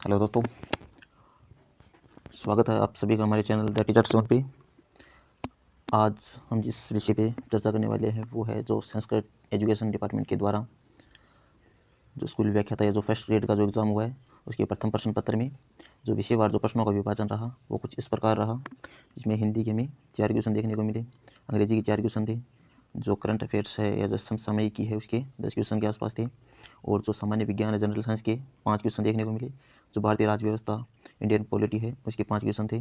Hello दोस्तों, स्वागत है आप सभी का हमारे चैनल द टीचर स्टोन पे। आज हम जिस विषय पे चर्चा करने वाले हैं वो है जो संस्कृत एजुकेशन डिपार्टमेंट के द्वारा जो स्कूल व्याख्याता या जो फर्स्ट ग्रेड का जो एग्ज़ाम हुआ है उसके प्रथम प्रश्न पत्र में जो विषयवार जो प्रश्नों का विभाजन रहा वो कुछ इस प्रकार रहा, जिसमें हिंदी के में 4 क्वेश्चन देखने को मिले, अंग्रेजी के 4 क्वेश्चन थे, जो करंट अफेयर्स है या जो समसामयिकी है उसके 10 क्वेश्चन के आसपास थे, और जो सामान्य विज्ञान है जनरल साइंस के 5 क्वेश्चन देखने को मिले, जो भारतीय राज्य व्यवस्था इंडियन पॉलिटी है उसके 5 क्वेश्चन थे,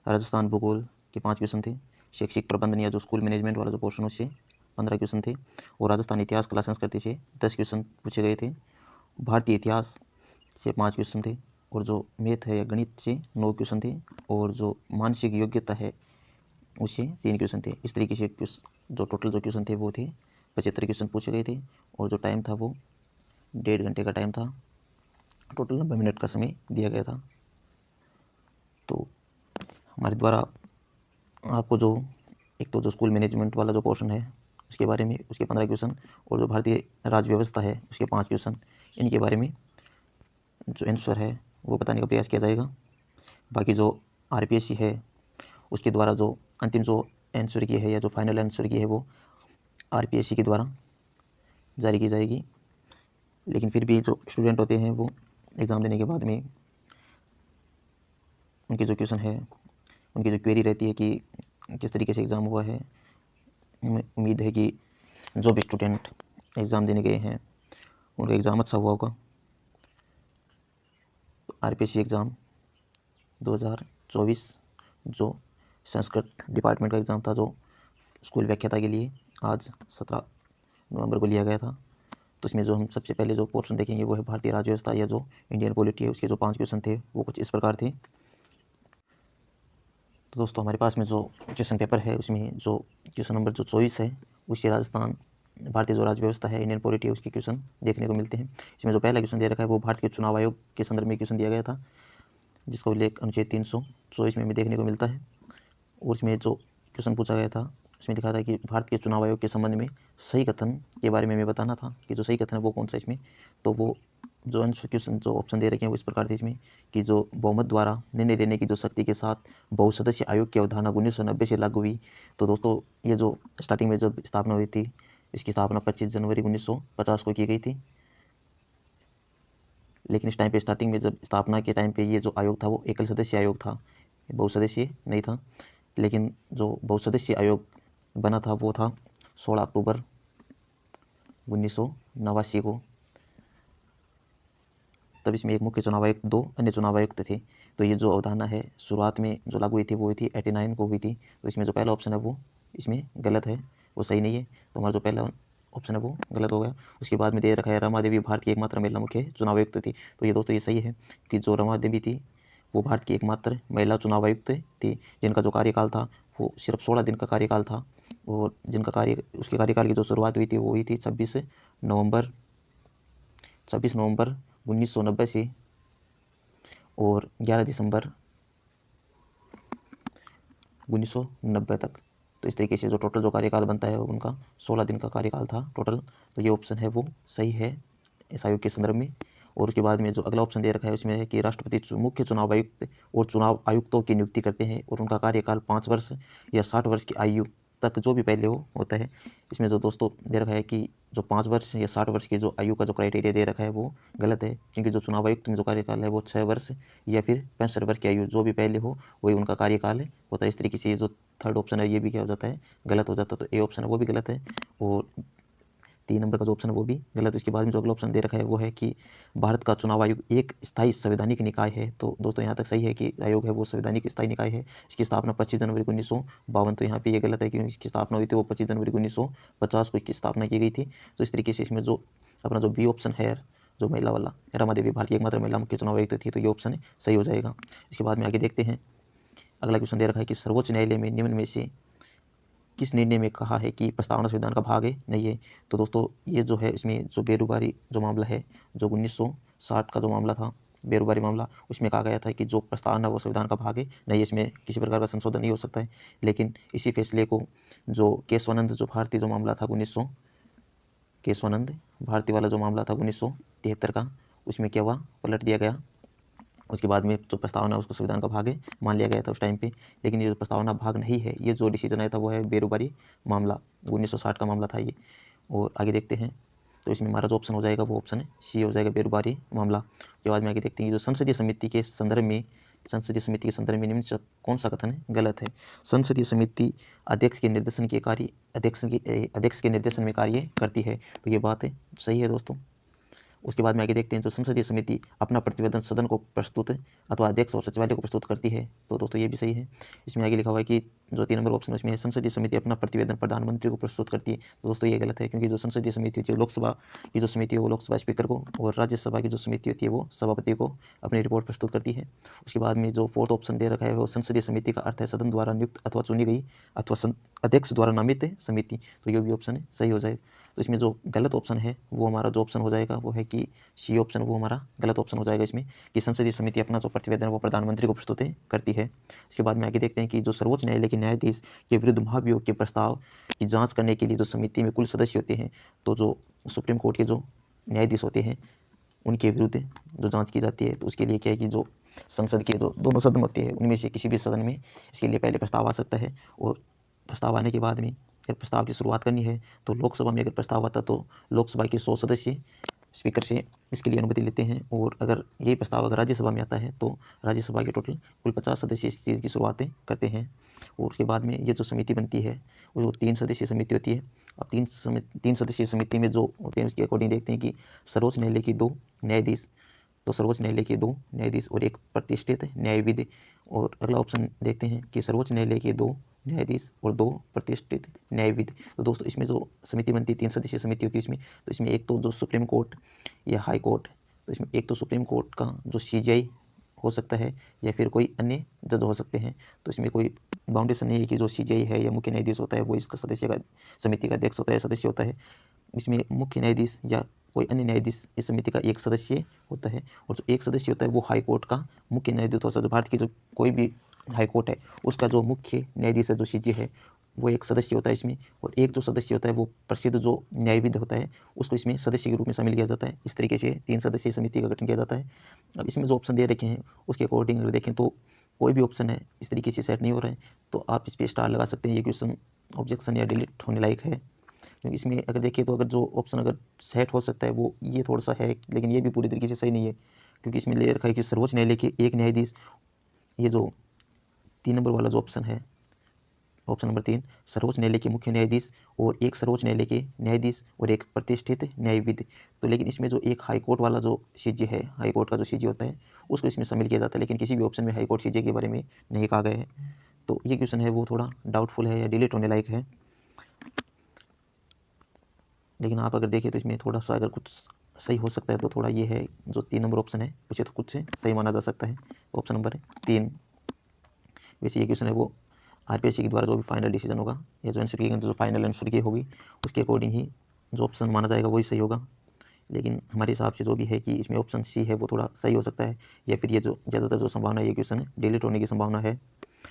राजस्थान भूगोल के 5 क्वेश्चन थे, शैक्षिक प्रबंधन या जो स्कूल मैनेजमेंट वाला जो पोर्शन उससे 15 क्वेश्चन थे, और राजस्थान इतिहास कला संस्कृति से 10 क्वेश्चन पूछे गए थे, भारतीय इतिहास से 5 क्वेश्चन थे, और जो मैथ है या गणित से 9 क्वेश्चन थे, और जो मानसिक योग्यता है उससे 3 क्वेश्चन थे। इस तरीके से जो टोटल जो क्वेश्चन थे वो थे 75 क्वेश्चन पूछे गए थे, और जो टाइम था वो 1.5 घंटे का टाइम था, टोटल 90 मिनट का समय दिया गया था। तो हमारे द्वारा आपको जो एक तो जो स्कूल मैनेजमेंट वाला जो पोर्शन है उसके बारे में उसके 15 क्वेश्चन, और जो भारतीय राज्य व्यवस्था है उसके 5 क्वेश्चन, इनके बारे में जो आंसर है वो बताने का प्रयास किया जाएगा। बाकी जो आरपीएससी है उसके द्वारा जो अंतिम जो आंसर की है या जो फाइनल आंसर की है वो आरपीएससी के द्वारा जारी की जाएगी। लेकिन फिर भी जो स्टूडेंट होते हैं वो एग्ज़ाम देने के बाद में उनके जो क्वेश्चन है, उनकी जो क्वेरी रहती है कि किस तरीके से एग्ज़ाम हुआ है, उम्मीद है कि जो भी स्टूडेंट एग्ज़ाम देने गए हैं उनका एग्ज़ाम अच्छा हुआ होगा। तो आरपीएससी एग्ज़ाम 2024 जो संस्कृत डिपार्टमेंट का एग्ज़ाम था जो स्कूल व्याख्याता के लिए आज 17 नवंबर को लिया गया था। तो इसमें जो हम सबसे पहले जो पोर्शन देखेंगे वो है भारतीय राज्य व्यवस्था या जो इंडियन पॉलिटी है उसके जो 5 क्वेश्चन थे वो कुछ इस प्रकार थे। तो दोस्तों हमारे पास में जो क्वेश्चन पेपर है उसमें जो क्वेश्चन नंबर जो 24 है उससे राजस्थान भारतीय जो राज्य व्यवस्था है इंडियन पॉलिटी है उसके क्वेश्चन देखने को मिलते हैं। इसमें जो पहला क्वेश्चन दे रखा है वो भारतीय चुनाव आयोग के संदर्भ में क्वेश्चन दिया गया था, जिसका उल्लेख अनुच्छेद 324 में भी देखने को मिलता है। और उसमें जो क्वेश्चन पूछा गया था उसमें लिखा था कि भारत के चुनाव आयोग के संबंध में सही कथन के बारे में हमें बताना था कि जो सही कथन है वो कौन सा इसमें। तो वो जो आंसर क्वेश्चन जो ऑप्शन दे रखे हैं वो इस प्रकार थे इसमें कि जो बहुमत द्वारा निर्णय लेने की जो शक्ति के साथ बहुसदस्यीय आयोग की अवधारणा 1990 से लागू हुई। तो दोस्तों ये जो स्टार्टिंग में जब स्थापना हुई थी इसकी स्थापना 25 जनवरी 1950 को की गई थी। लेकिन इस टाइम पे स्टार्टिंग में जब स्थापना के टाइम पे ये जो आयोग था वो एकल सदस्यीय आयोग था, बहुसदस्यीय नहीं था। लेकिन जो बहुसदस्यीय आयोग बना था वो था 16 अक्टूबर 1989 को। तब इसमें एक मुख्य चुनाव आयुक्त 2 अन्य चुनाव आयुक्त थे। तो ये जो अवधारणा है शुरुआत में जो लागू हुई थी वो हुई थी 89 को हुई थी। तो इसमें जो पहला ऑप्शन है वो इसमें गलत है, वो सही नहीं है। तो हमारा जो पहला ऑप्शन है वो गलत हो गया। उसके बाद में दे रखा है रमा देवी भारत की एकमात्र महिला मुख्य चुनाव आयुक्त थी। तो ये दोस्तों ये सही है कि जो रमा देवी थी वो भारत की एकमात्र महिला चुनाव आयुक्त थी, जिनका जो कार्यकाल था वो सिर्फ 16 दिन का कार्यकाल था, और जिनका उसके कार्यकाल की जो शुरुआत हुई थी वो हुई थी 26 नवंबर 1990 से, और 11 दिसंबर 1990 तक। तो इस तरीके से जो टोटल जो कार्यकाल बनता है उनका 16 दिन का कार्यकाल था टोटल। तो ये ऑप्शन है वो सही है इस आयोग के संदर्भ में। और उसके बाद में जो अगला ऑप्शन दे रखा है उसमें है कि राष्ट्रपति मुख्य चुनाव आयुक्त और चुनाव आयुक्तों की नियुक्ति करते हैं, और उनका कार्यकाल 5 वर्ष या 60 वर्ष की आयु तक जो भी पहले हो होता है। इसमें जो दोस्तों दे रखा है कि जो 5 वर्ष या 60 वर्ष की जो आयु का जो क्राइटेरिया दे रखा है वो गलत है, क्योंकि जो चुनाव आयुक्त में जो कार्यकाल है वो 6 वर्ष या फिर 65 वर्ष की आयु जो भी पहले हो वही उनका कार्यकाल होता है। इस तरीके से ये जो थर्ड ऑप्शन है ये भी क्या हो जाता है, गलत हो जाता है। तो ए ऑप्शन है वो भी गलत है, और 3 नंबर का जो ऑप्शन है वो भी गलत है। इसके बाद में जो अगला ऑप्शन दे रखा है वो है कि भारत का चुनाव आयोग एक स्थायी संवैधानिक निकाय है। तो दोस्तों यहाँ तक सही है कि आयोग है वो संवैधानिक स्थायी निकाय है। इसकी स्थापना 25 जनवरी 1952। तो यहाँ पे ये गलत है क्योंकि इसकी स्थापना हुई थी वो 25 जनवरी 1950 को इसकी स्थापना की गई थी। तो इस तरीके से इसमें जो अपना जो बी ऑप्शन है जो महिला वाला, रमा देवी भारत की एकमात्र महिला मुख्य चुनाव आयुक्त थी, तो ये ऑप्शन सही हो जाएगा। इसके बाद में आगे देखते हैं अगला क्वेश्चन दे रखा है कि सर्वोच्च न्यायालय में निम्न में से किस निर्णय में कहा है कि प्रस्तावना संविधान का भाग है नहीं है। तो दोस्तों ये जो है इसमें जो बेरोजगारी जो मामला है जो 1960 का जो मामला था बेरोजगारी मामला, उसमें कहा गया था कि जो प्रस्तावना वो संविधान का भाग है नहीं, इसमें किसी प्रकार का संशोधन नहीं हो सकता है। लेकिन इसी फैसले को जो केशवानंद जो भारतीय जो मामला था 1900 केशवानंद भारती वाला जो मामला था 1973 का, उसमें क्या हुआ पलट दिया गया। उसके बाद में जो प्रस्तावना उसको संविधान का भाग है मान लिया गया था उस टाइम पे, लेकिन ये जो प्रस्तावना भाग नहीं है, ये जो डिसीजन आया था वो है बेरोबारी मामला, 1960 का मामला था ये। और आगे देखते हैं, तो इसमें हमारा जो ऑप्शन हो जाएगा वो ऑप्शन है सी हो जाएगा, बेरोबारी मामला। उसके बाद में आगे देखते हैं जो संसदीय समिति के संदर्भ में निम्न से कौन सा कथन है गलत है। संसदीय समिति अध्यक्ष के निर्देशन के कार्य अध्यक्ष के निर्देशन में कार्य करती है, तो ये बात है सही है दोस्तों। उसके बाद में आगे देखते हैं जो संसदीय समिति अपना प्रतिवेदन सदन को प्रस्तुत अथवा अध्यक्ष और सचिवालय को प्रस्तुत करती है, तो दोस्तों ये भी सही है। इसमें आगे लिखा हुआ है कि जो 3 नंबर ऑप्शन है उसमें है संसदीय समिति अपना प्रतिवेदन प्रधानमंत्री को प्रस्तुत करती है, तो दोस्तों ये गलत है, क्योंकि जो संसदीय समिति होती है लोकसभा की जो समिति है वो लोकसभा स्पीकर को, और राज्यसभा की जो समिति होती है वो सभापति को अपनी रिपोर्ट प्रस्तुत करती है। उसके बाद में जो 4th ऑप्शन दे रखा है वो संसदीय समिति का अर्थ है सदन द्वारा नियुक्त अथवा चुनी गई अथवा अध्यक्ष द्वारा नामित समिति, तो ये भी ऑप्शन है सही हो जाएगा। तो इसमें जो गलत ऑप्शन है वो हमारा जो ऑप्शन हो जाएगा वो है कि सी ऑप्शन, वो हमारा गलत ऑप्शन हो जाएगा इसमें, कि संसदीय समिति अपना जो प्रतिवेदन वो प्रधानमंत्री को प्रस्तुत करती है। इसके बाद में आगे देखते हैं कि जो सर्वोच्च न्यायालय के न्यायाधीश के विरुद्ध महाभियोग के प्रस्ताव की जांच करने के लिए जो समिति में कुल सदस्य होते हैं, तो जो सुप्रीम कोर्ट के जो न्यायाधीश होते हैं उनके विरुद्ध जो जाँच की जाती है, तो उसके लिए क्या है कि जो संसद के जो दोनों सदन होते हैं उनमें से किसी भी सदन में इसके लिए पहले प्रस्ताव आ सकता है, और प्रस्ताव आने के बाद में अगर प्रस्ताव की शुरुआत करनी है तो लोकसभा में अगर प्रस्ताव आता तो लोकसभा के 100 सदस्य स्पीकर से इसके लिए अनुमति लेते हैं, और अगर यही प्रस्ताव अगर राज्यसभा में आता है तो राज्यसभा के टोटल कुल 50 सदस्य इस चीज़ की शुरुआतें करते हैं। और उसके बाद में ये जो समिति बनती है वो जो 3 सदस्यीय समिति होती है। अब 3 सदस्यीय समिति में जो होते हैं उसके अकॉर्डिंग देखते हैं कि सर्वोच्च न्यायालय के 2 न्यायाधीश, तो सर्वोच्च न्यायालय के 2 न्यायाधीश और 1 प्रतिष्ठित न्यायविद। और अगला ऑप्शन देखते हैं कि सर्वोच्च न्यायालय के 2 न्यायाधीश और 2 प्रतिष्ठित न्यायविद। तो दोस्तों इसमें जो समिति बनती है 3 सदस्यीय समिति होती है इसमें, तो इसमें एक तो जो सुप्रीम कोर्ट या हाई कोर्ट, तो इसमें एक तो सुप्रीम कोर्ट का जो सीजेआई हो सकता है या फिर कोई अन्य जज हो सकते हैं, तो इसमें कोई बाउंडेशन नहीं है कि जो सीजेआई है या मुख्य न्यायाधीश होता है वो इसका सदस्य का समिति का अध्यक्ष होता है, सदस्य होता है। इसमें मुख्य न्यायाधीश या कोई अन्य न्यायाधीश इस समिति का एक सदस्य होता है, और जो एक सदस्य होता है वो हाई कोर्ट का मुख्य न्यायाधीश होता है। जो भारत की जो कोई भी हाई कोर्ट है उसका जो मुख्य न्यायाधीश है जो सीजे है वो एक सदस्य होता है इसमें, और एक जो सदस्य होता है वो प्रसिद्ध जो न्यायविद होता है उसको इसमें सदस्य के रूप में शामिल किया जाता है। इस तरीके से 3 सदस्यीय समिति का गठन किया जाता है। अब इसमें जो ऑप्शन दे रखे हैं उसके अकॉर्डिंग अगर देखें तो कोई भी ऑप्शन है इस तरीके से सेट नहीं हो रहा है, तो आप इस पर स्टार लगा सकते हैं, ये क्वेश्चन ऑब्जेक्शन या डिलीट होने लायक है। क्योंकि इसमें अगर देखिए तो अगर जो ऑप्शन अगर सेट हो सकता है वो ये थोड़ा सा है, लेकिन ये भी पूरी तरीके से सही नहीं है, क्योंकि इसमें ले रखा है कि सर्वोच्च न्यायालय के 1 न्यायाधीश, ये जो 3 नंबर वाला जो ऑप्शन है, ऑप्शन नंबर 3 सर्वोच्च न्यायालय के मुख्य न्यायाधीश और 1 सर्वोच्च न्यायालय के न्यायाधीश और 1 प्रतिष्ठित न्यायविद। तो लेकिन इसमें जो एक हाई कोर्ट वाला जो सीजे है, हाई कोर्ट का जो सीजे होता है उसको इसमें शामिल किया जाता है, लेकिन किसी भी ऑप्शन में हाई कोर्ट सीजे के बारे में नहीं कहा गया है। तो ये क्वेश्चन है वो थोड़ा डाउटफुल है या डिलीट होने लायक है। लेकिन आप अगर देखें तो इसमें थोड़ा सा अगर कुछ सही हो सकता है तो थोड़ा ये है जो 3 नंबर ऑप्शन है उसे तो कुछ सही माना जा सकता है, ऑप्शन नंबर 3। वैसे ये क्वेश्चन है वो आरपीएससी के द्वारा जो भी फाइनल डिसीजन होगा या जो आंसर की जो फाइनल आंसर की होगी उसके अकॉर्डिंग ही जो ऑप्शन माना जाएगा वही सही होगा। लेकिन हमारे हिसाब से जो भी है कि इसमें ऑप्शन सी है वो थोड़ा सही हो सकता है, या फिर ये जो ज़्यादातर जो संभावना है ये क्वेश्चन डिलीट होने की संभावना है।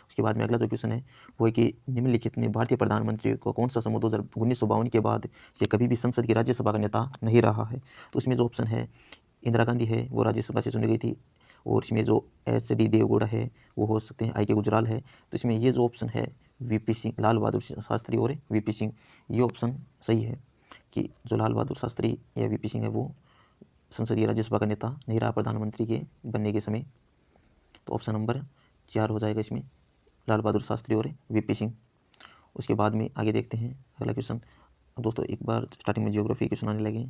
उसके बाद में अगला जो क्वेश्चन है वो है कि निम्नलिखित में भारतीय प्रधानमंत्री को कौन सा समूह 1952 के बाद से कभी भी संसद की राज्यसभा का नेता नहीं रहा है। तो उसमें जो ऑप्शन है इंदिरा गांधी है वो राज्यसभा से चुनी गई थी, और इसमें जो एच.डी. देवगौड़ा है वो हो सकते हैं आई.के. गुजराल है। तो इसमें ये जो ऑप्शन है वीपी सिंह, लाल बहादुर शास्त्री और वीपी सिंह, ये ऑप्शन सही है कि जो लाल बहादुर शास्त्री या वीपी सिंह है वो संसदीय राज्यसभा का नेता नहीं रहा प्रधानमंत्री के बनने के समय। तो ऑप्शन नंबर 4 हो जाएगा इसमें, लाल बहादुर शास्त्री और वीपी सिंह। उसके बाद में आगे देखते हैं अगला क्वेश्चन। दोस्तों एक बार स्टार्टिंग में जियोग्राफी क्वेश्चन आने लगे,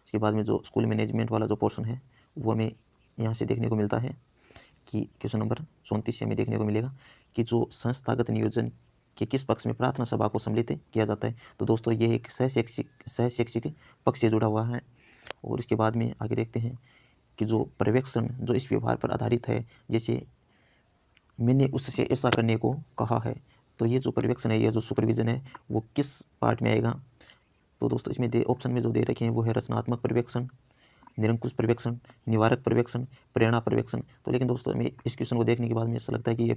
उसके बाद में जो स्कूल मैनेजमेंट वाला जो पोर्शन है वो हमें यहाँ से देखने को मिलता है कि क्वेश्चन नंबर 34 से हमें देखने को मिलेगा कि जो संस्थागत नियोजन के किस पक्ष में प्रार्थना सभा को सम्मिलित किया जाता है। तो दोस्तों ये एक सहशैक्षिक पक्ष से जुड़ा हुआ है। और उसके बाद में आगे देखते हैं कि जो पर्यवेक्षण जो इस व्यवहार पर आधारित है, जैसे मैंने उससे ऐसा करने को कहा है, तो ये जो पर्यवेक्षण है, ये जो सुपरविजन है वो किस पार्ट में आएगा। तो दोस्तों इसमें ऑप्शन में जो दे रखे हैं वो है रचनात्मक पर्यवेक्षण, निरंकुश पर्यवेक्षण, निवारक पर्यवेक्षण, प्रेरणा पर्यवेक्षण। तो लेकिन दोस्तों हमें इस क्वेश्चन को देखने के बाद में ऐसा लगता है कि ये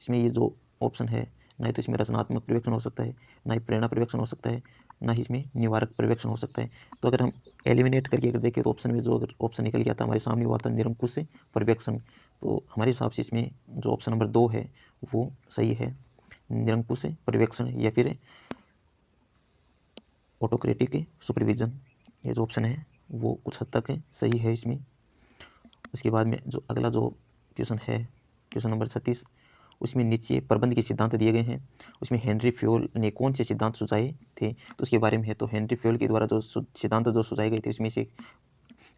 इसमें ये जो ऑप्शन है ना ही तो इसमें रचनात्मक पर्यवेक्षण हो सकता है, ना ही प्रेरणा पर्यवेक्षण हो सकता है, ना ही इसमें निवारक पर्यवेक्षण हो सकता है। तो अगर हम एलिमिनेट करके अगर देखें तो ऑप्शन में जो अगर ऑप्शन निकल गया था हमारे सामने वो आता निरंकुश पर्यवेक्षण। तो हमारे हिसाब से इसमें जो ऑप्शन नंबर 2 है वो सही है, निरंकुश पर्यवेक्षण या फिर ऑटोक्रेटिक सुपरविजन। ये जो ऑप्शन है वो कुछ हद तक सही है इसमें। उसके बाद में जो अगला जो क्वेश्चन है, क्वेश्चन नंबर 36, उसमें नीचे प्रबंध के सिद्धांत दिए गए हैं। उसमें हेनरी फ्योल ने कौन से सिद्धांत सुझाए थे, तो उसके बारे में है। तो हेनरी फ्योल के द्वारा जो सिद्धांत जो सुझाए गए थे उसमें से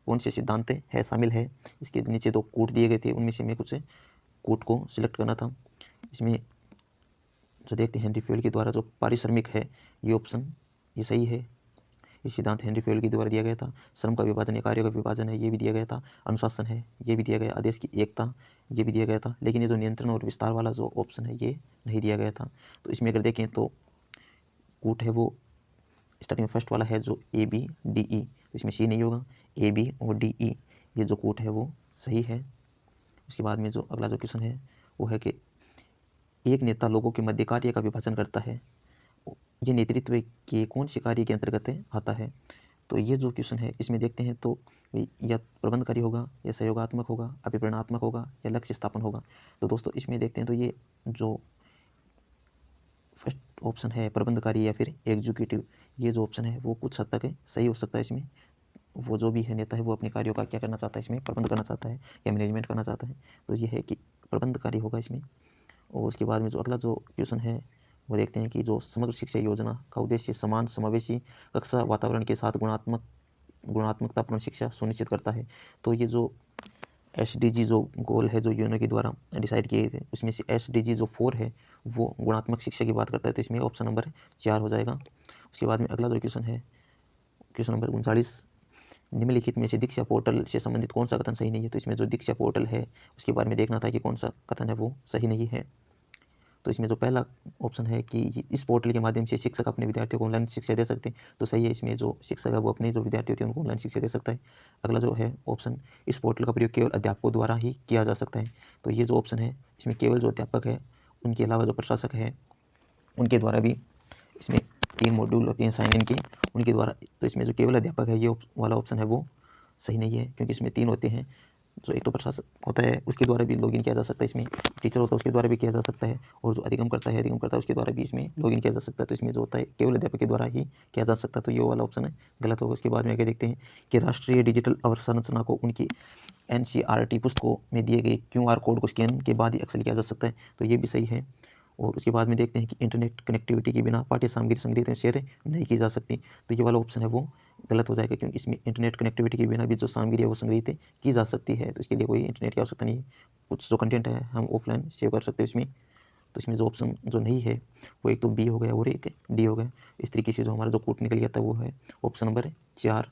कौन से सिद्धांत है शामिल है। इसके नीचे 2 कोट दिए गए थे, उनमें से हमें कुछ कोट को सिलेक्ट करना था। इसमें जो देखते हैं हेनरी फ्योल के द्वारा जो पारिश्रमिक है, ये ऑप्शन ये सही है। ये सिद्धांत हेनरी फ्योल के द्वारा दिया गया था। श्रम का विभाजन या कार्य का विभाजन है, ये भी दिया गया था। अनुशासन है, ये भी दिया गया। आदेश की एकता, ये भी दिया गया था। लेकिन ये जो नियंत्रण और विस्तार वाला जो ऑप्शन है ये नहीं दिया गया था। तो इसमें अगर देखें तो कूट है वो स्टार्टिंग में फर्स्ट वाला है जो ABDE, तो इसमें C नहीं होगा, AB और DE ये जो कूट है वो सही है। उसके बाद में जो अगला जो क्वेश्चन है वो है कि एक नेता लोगों के मध्य कार्य का विभाजन करता है, ये नेतृत्व के कौन से कार्य के अंतर्गत आता है। तो ये जो क्वेश्चन है इसमें देखते हैं तो या प्रबंधकारी होगा या सहयोगात्मक होगा, अभिप्रेरणात्मक होगा या लक्ष्य स्थापन होगा। तो दोस्तों इसमें देखते हैं तो ये जो फर्स्ट ऑप्शन है प्रबंधकारी या फिर एग्जीक्यूटिव, ये जो ऑप्शन है वो कुछ हद तक सही हो सकता है। इसमें वो जो भी है नेता है वो अपने कार्यों का क्या करना चाहता है, इसमें प्रबंध करना चाहता है या मैनेजमेंट करना चाहता है। तो ये है कि प्रबंधकारी होगा इसमें। और उसके बाद में जो अगला जो क्वेश्चन है वो देखते हैं कि जो समग्र शिक्षा योजना का उद्देश्य समान समावेशी कक्षा वातावरण के साथ गुणात्मकतापूर्ण शिक्षा सुनिश्चित करता है। तो ये जो SDG जो गोल है जो यूएनओ के द्वारा डिसाइड किए थे उसमें से SDG जो 4 है वो गुणात्मक शिक्षा की बात करता है। तो इसमें ऑप्शन नंबर 4 हो जाएगा। उसके बाद में अगला जो क्वेश्चन है क्वेश्चन नंबर 39, निम्नलिखित में से दीक्षा पोर्टल से संबंधित कौन सा कथन सही नहीं है। तो इसमें जो दीक्षा पोर्टल है उसके बारे में देखना था कि कौन सा कथन है वो सही नहीं है। तो इसमें जो पहला ऑप्शन है कि इस पोर्टल के माध्यम से शिक्षक अपने विद्यार्थियों को ऑनलाइन शिक्षा दे सकते हैं, तो सही है। इसमें जो शिक्षक है वो अपने जो विद्यार्थी होते हैं उनको ऑनलाइन शिक्षा दे सकता है। अगला जो है ऑप्शन, इस पोर्टल का प्रयोग केवल अध्यापकों द्वारा ही किया जा सकता है। तो ये जो ऑप्शन है इसमें केवल जो अध्यापक है उनके अलावा जो प्रशासक है उनके द्वारा भी इसमें 3 मॉड्यूल होते हैं साइन इन के उनके द्वारा। तो इसमें जो केवल अध्यापक है ये वाला ऑप्शन है वो सही नहीं है, क्योंकि इसमें 3 होते हैं। जो एक तो प्रशासक होता है उसके द्वारा भी लॉगिन किया जा सकता है, इसमें टीचर होता है उसके द्वारा भी किया जा सकता है, और जो अधिगम करता है उसके द्वारा भी इसमें लॉगिन किया जा सकता है। तो इसमें जो होता है केवल अध्यापक के द्वारा ही किया जा सकता है, तो ये वाला ऑप्शन है गलत होगा। उसके बाद में आगे देखते हैं कि राष्ट्रीय डिजिटल अवसंरचना को उनकी NCERT पुस्तकों में दिए गए QR कोड को स्कैन के बाद ही एक्सेस किया जा सकता है, तो ये भी सही है। और उसके बाद में देखते हैं कि इंटरनेट कनेक्टिविटी के बिना पाठ्य सामग्री संग्रहित शेयर नहीं की जा सकती, तो ये वाला ऑप्शन है वो गलत हो जाएगा, क्योंकि इसमें इंटरनेट कनेक्टिविटी के बिना भी जो सामग्री है वो संग्रहित की जा सकती है, तो इसके लिए कोई इंटरनेट की आवश्यकता नहीं है। कुछ जो कंटेंट है हम ऑफलाइन सेव कर सकते हैं इसमें। तो इसमें जो ऑप्शन जो नहीं है वो एक तो B हो गया और एक D हो गया। इस तरीके से जो हमारा जो कोड निकल गया था वो है ऑप्शन नंबर 4,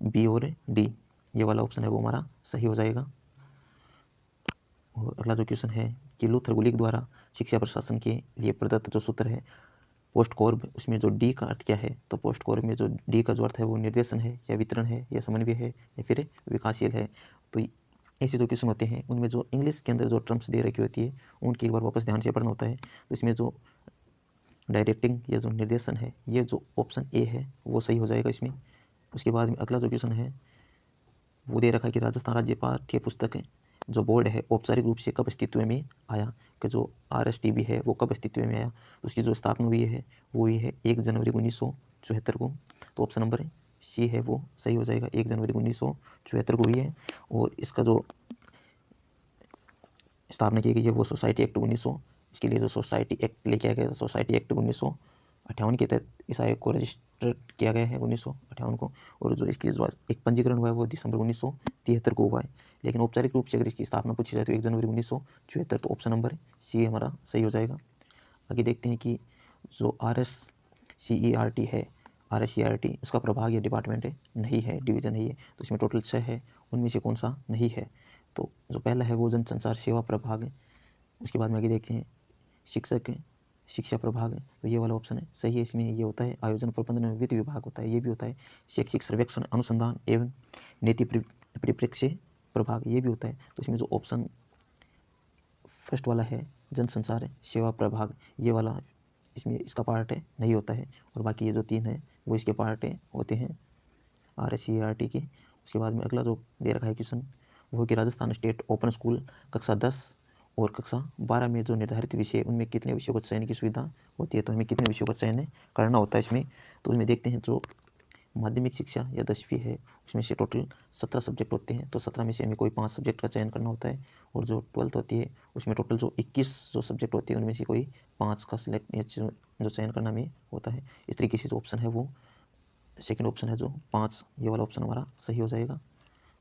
B और D, ये वाला ऑप्शन है वो हमारा सही हो जाएगा। और अगला जो क्वेश्चन है कि लूथर गुलिक द्वारा शिक्षा प्रशासन के लिए प्रदत्त जो सूत्र है पोस्ट कॉर्ब, उसमें जो D का अर्थ क्या है। तो पोस्ट कॉर्ब में जो D का जो अर्थ है वो निर्देशन है या वितरण है या समन्वय है या फिर विकासशील है। तो ऐसे जो क्वेश्चन होते हैं उनमें जो इंग्लिश के अंदर जो टर्म्स दे रखी होती है उनकी एक बार वापस ध्यान से पढ़ना होता है। तो इसमें जो डायरेक्टिंग या जो निर्देशन है ये जो ऑप्शन A है वो सही हो जाएगा इसमें। उसके बाद में अगला जो क्वेश्चन है वो दे रखा है कि राजस्थान राज्य पाठ्य पुस्तक जो बोर्ड है औपचारिक रूप से कब अस्तित्व में आया, कि जो RSTB है वो कब अस्तित्व में आया। तो उसकी जो स्थापना हुई है वो ये है 1 जनवरी 1974 को। तो ऑप्शन नंबर C है वो सही हो जाएगा, 1 जनवरी 1974 को हुई है। और इसका जो स्थापना की गई है वो सोसाइटी एक्ट 1900, इसके लिए जो सोसाइटी एक्ट लेके आया गया सोसाइटी एक्ट 1958 के तहत इस आयोग को रजिस्टर किया गया है 1958 को। और जो इसकी जो एक पंजीकरण हुआ है वो दिसंबर 1973 को हुआ है। लेकिन औपचारिक रूप से अगर इसकी स्थापना पूछी जाए तो 1 जनवरी 1974, तो ऑप्शन नंबर C हमारा सही हो जाएगा। आगे देखते हैं कि जो RSCERT है, RSCERT उसका प्रभाग या डिपार्टमेंट नहीं है, डिवीज़न नहीं है। तो इसमें टोटल 6 है, उनमें से कौन सा नहीं है। तो जो पहला है वो जनसंचार सेवा प्रभाग है। उसके बाद में आगे देखते हैं शिक्षक शिक्षा प्रभाग, तो ये वाला ऑप्शन है सही है। इसमें ये होता है आयोजन प्रबंधन में वित्त विभाग होता है, ये भी होता है शैक्षिक सर्वेक्षण अनुसंधान एवं नीति परिप्रेक्ष्य प्रभाग, ये भी होता है। तो इसमें जो ऑप्शन फर्स्ट वाला है जनसंचार सेवा प्रभाग, ये वाला इसमें इसका पार्ट है नहीं होता है, और बाकी ये जो 3 है वो इसके पार्ट होते हैं RSCERT के। उसके बाद में अगला जो दे रखा है क्वेश्चन वो है कि राजस्थान स्टेट ओपन स्कूल कक्षा 10 और कक्षा 12 में जो निर्धारित विषय उनमें कितने विषयों को चयन की सुविधा होती है, तो हमें कितने विषयों का चयन करना होता है इसमें। तो उसमें देखते हैं जो माध्यमिक शिक्षा या 10वीं है उसमें से टोटल 17 सब्जेक्ट होते हैं, तो 17 में से हमें कोई 5 सब्जेक्ट का चयन करना होता है। और जो 12th होती है उसमें टोटल जो 21 जो सब्जेक्ट होते हैं उनमें से कोई 5 का सिलेक्ट या जो चयन करना हमें होता है। इस तरीके से जो ऑप्शन है वो सेकंड ऑप्शन है जो 5, ये वाला ऑप्शन हमारा सही हो जाएगा।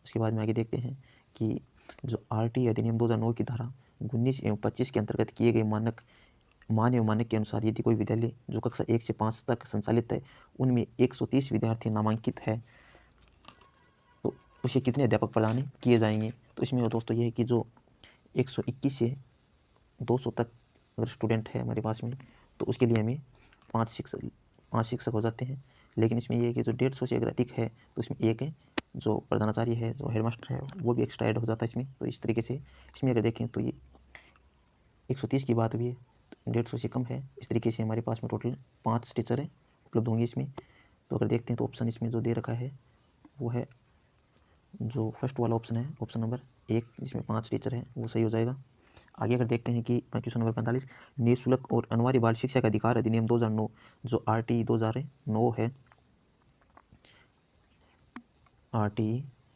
उसके बाद में आगे देखते हैं कि जो RT अधिनियम 2009 की धारा 19 एवं 25 के अंतर्गत किए गए मान एवं मानक के अनुसार यदि कोई विद्यालय जो कक्षा 1 से 5 तक संचालित है उनमें 130 विद्यार्थी नामांकित है तो उसे कितने अध्यापक प्रदान किए जाएंगे। तो इसमें दोस्तों ये है कि जो 121 से 200 तक अगर स्टूडेंट है हमारे पास में तो उसके लिए हमें 5 शिक्षक हो जाते हैं। लेकिन इसमें ये है कि जो 150 से अगर अधिक है तो इसमें एक है जो प्रधानाचार्य है, जो हेडमास्टर है, वो भी एक्स्ट्रा ऐड हो जाता है इसमें। तो इस तरीके से इसमें अगर देखें तो ये 130 की बात हुई है, 150 से कम है। इस तरीके से हमारे पास में टोटल 5 टीचर हैं उपलब्ध होंगे इसमें। तो अगर देखते हैं तो ऑप्शन इसमें जो दे रखा है वो है जो फर्स्ट वाला ऑप्शन है, ऑप्शन नंबर 1, जिसमें 5 टीचर हैं, वो सही हो जाएगा। आगे अगर देखते हैं कि क्वेश्चन नंबर 45, निःशुल्क और अनिवार्य बाल शिक्षा का अधिकार अधिनियम 2009 जो RT 2009 है, RT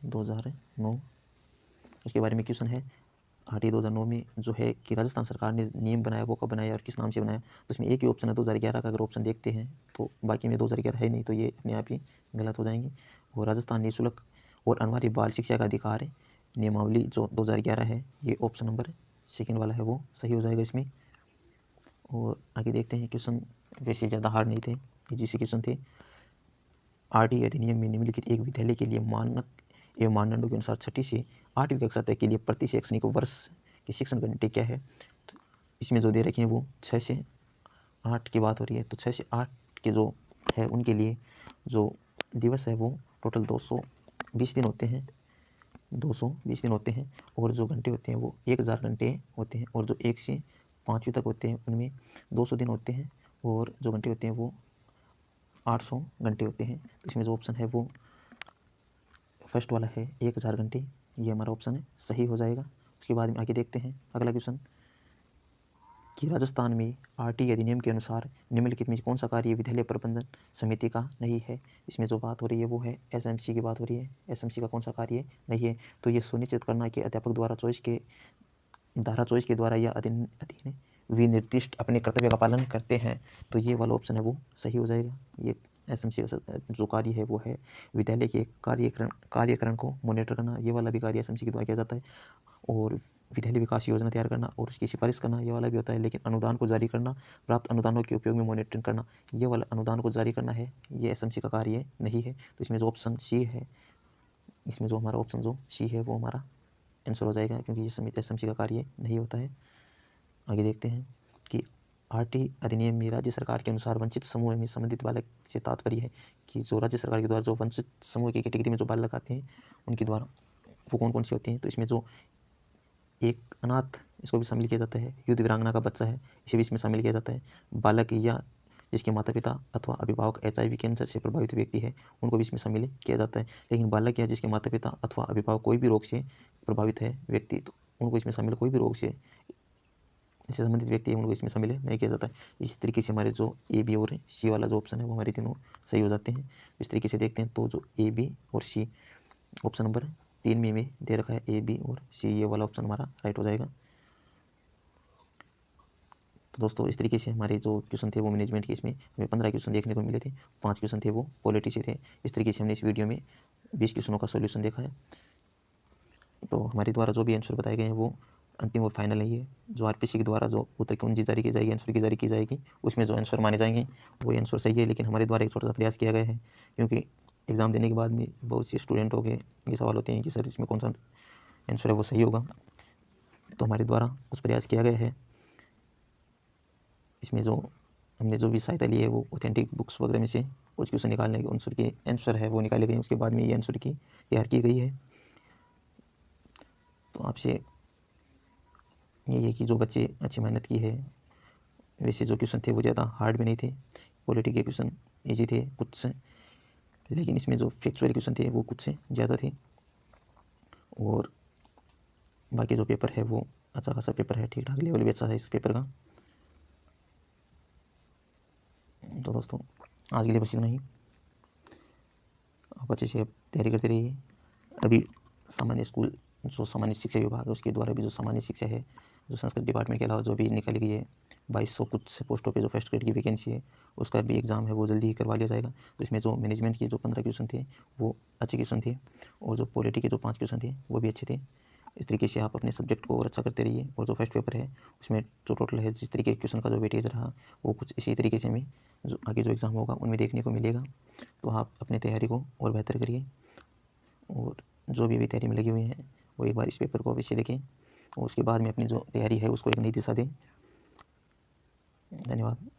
2009 उसके बारे में क्वेश्चन है। RT 2009 में जो है कि राजस्थान सरकार ने नियम बनाया, वो कब बनाया और किस नाम से बनाया। तो इसमें एक ही ऑप्शन है 2011 का, अगर ऑप्शन देखते हैं तो बाकी में 2011 है नहीं, तो ये अपने आप ही गलत हो जाएंगे। और राजस्थान निःशुल्क और अनिवार्य बाल शिक्षा का अधिकार नियमावली जो 2011 है, ये ऑप्शन नंबर सेकेंड वाला है वो सही हो जाएगा इसमें। और आगे देखते हैं क्वेश्चन वैसे ज़्यादा हार्ड नहीं थे, इजी से क्वेश्चन थे। RT अधिनियम में निम्नलिखित एक विद्यालय के लिए मानक एवं मानदंडों के अनुसार 6ठी से 8वीं कक्षा तक के लिए प्रति शैक्षणिक वर्ष की शिक्षण घंटे क्या है। तो इसमें जो दे रखे हैं वो 6 से 8 की बात हो रही है। तो 6 से 8 के जो है उनके लिए जो दिवस है वो टोटल 220 दिन होते हैं, 220 दिन होते हैं। और जो घंटे होते हैं वो 1000 घंटे होते हैं। और जो 1 से 5वीं तक होते हैं उनमें 200 दिन होते हैं, और जो घंटे होते हैं वो 800 घंटे होते हैं। तो इसमें जो ऑप्शन है वो फर्स्ट वाला है 1000 घंटे, ये हमारा ऑप्शन है सही हो जाएगा। उसके बाद में आगे देखते हैं अगला क्वेश्चन कि राजस्थान में RT अधिनियम के अनुसार निम्नलिखित में कौन सा कार्य विद्यालय प्रबंधन समिति का नहीं है। इसमें जो बात हो रही है वो है SMC की बात हो रही है। SMC का कौन सा कार्य नहीं है, तो ये सुनिश्चित करना कि अध्यापक द्वारा धारा 24 के द्वारा या अधीन विनिर्दिष्ट अपने कर्तव्य का पालन करते हैं। तो ये वाला ऑप्शन है वो सही हो जाएगा। ये SMC का जो कार्य है वो है विद्यालय के कार्यकरण को मॉनिटर करना, ये वाला भी कार्य SMC के द्वारा किया जाता है। और विद्यालय विकास योजना तैयार करना और उसकी सिफारिश करना, ये वाला भी होता है। लेकिन अनुदान को जारी करना, प्राप्त अनुदानों के उपयोग में मॉनिटरिंग करना, ये वाला अनुदान को जारी करना है, ये SMC का कार्य नहीं है। तो इसमें जो ऑप्शन C है, इसमें जो हमारा ऑप्शन जो C है वो हमारा आंसर हो जाएगा, क्योंकि ये SMC का कार्य नहीं होता है। आगे देखते हैं कि RT अधिनियम में राज्य सरकार के अनुसार वंचित समूह में संबंधित बालक से तात्पर्य है कि जो राज्य सरकार के द्वारा जो वंचित समूह की कैटेगरी में जो बालक आते हैं उनके द्वारा वो कौन कौन से होते हैं। तो इसमें जो एक अनाथ, इसको भी शामिल किया जाता है। युद्ध वीरांगना का बच्चा है, इसे भी इसमें शामिल किया जाता है। बालक या जिसके माता पिता अथवा अभिभावक HIV कैंसर से प्रभावित व्यक्ति है, उनको भी इसमें शामिल किया जाता है। लेकिन बालक या जिसके माता पिता अथवा अभिभावक कोई भी रोग से प्रभावित है व्यक्ति, तो उनको इसमें शामिल कोई भी रोग से संबंधित व्यक्ति है उनको इसमें शामिल नहीं किया जाता है। इस तरीके से हमारे जो A, B और C वाला जो ऑप्शन है वो हमारे तीनों सही हो जाते हैं। इस तरीके से देखते हैं तो जो A, B और C ऑप्शन नंबर 3 में दे रखा है A, B और C, ये वाला ऑप्शन हमारा राइट हो जाएगा। तो दोस्तों इस तरीके से हमारे जो क्वेश्चन थे वो मैनेजमेंट के, इसमें हमें 15 क्वेश्चन देखने को मिले थे, 5 क्वेश्चन थे वो पॉलिटी से थे। इस तरीके से हमने इस वीडियो में 20 क्वेश्चनों का सोल्यूशन देखा है। तो हमारे द्वारा जो भी आंसर बताए गए हैं वो अंतिम और फाइनल नहीं है। जो RPC के द्वारा जो उत्तर कुंजी जारी की जाएगी, आंसर की जारी की जाएगी, उसमें जो आंसर माने जाएंगे वो आंसर सही है। लेकिन हमारे द्वारा एक छोटा सा प्रयास किया गया है, क्योंकि एग्ज़ाम देने के बाद में बहुत से स्टूडेंट हो गए ये सवाल होते हैं कि सर इसमें कौन सा आंसर है वो सही होगा। तो हमारे द्वारा कुछ प्रयास किया गया है। इसमें जो हमने जो भी सहायता ली है वो ऑथेंटिक बुक्स वगैरह में से कुछ क्वेश्चन निकालने के आंसर है वो निकाले गए। उसके बाद में ये आंसर की तैयार की गई है। तो आपसे यही है कि जो बच्चे अच्छी मेहनत की है वैसे जो क्वेश्चन थे वो ज़्यादा हार्ड भी नहीं थे, पॉलिटी के क्वेश्चन ईजी थे कुछ से, लेकिन इसमें जो फैक्चुअल क्वेश्चन थे वो कुछ से ज़्यादा थे। और बाकी जो पेपर है वो अच्छा खासा पेपर है, ठीक ठाक लेवल भी अच्छा है इस पेपर का। तो दोस्तों आज के लिए बस इतना ही। आप अच्छे से तैयारी करते रहिए। अभी सामान्य स्कूल जो सामान्य शिक्षा विभाग है उसके द्वारा भी जो सामान्य शिक्षा है, जो संस्कृत डिपार्टमेंट के अलावा जो भी निकाली गई है 2200 कुछ पोस्टों पे जो फर्स्ट ग्रेड की वैकेंसी है, उसका भी एग्ज़ाम है वो जल्दी ही करवा लिया जाएगा। तो इसमें जो मैनेजमेंट के जो 15 क्वेश्चन थे वो अच्छे क्वेश्चन थे, और जो पॉलिटी के जो 5 क्वेश्चन थे वो भी अच्छे थे। इस तरीके से आप अपने सब्जेक्ट को और अच्छा करते रहिए। और जो फर्स्ट पेपर है उसमें जो टोटल है जिस तरीके के क्वेश्चन का जो वेटेज रहा वो कुछ इसी तरीके से हमें जो आगे जो एग्ज़ाम होगा उनमें देखने को मिलेगा। तो आप अपनी तैयारी को और बेहतर करिए, और जो भी अभी तैयारी में लगे हुए हैं वो एक बार इस पेपर को अवश्य देखें, और उसके बाद में अपनी जो तैयारी है उसको एक नई दिशा दें। धन्यवाद।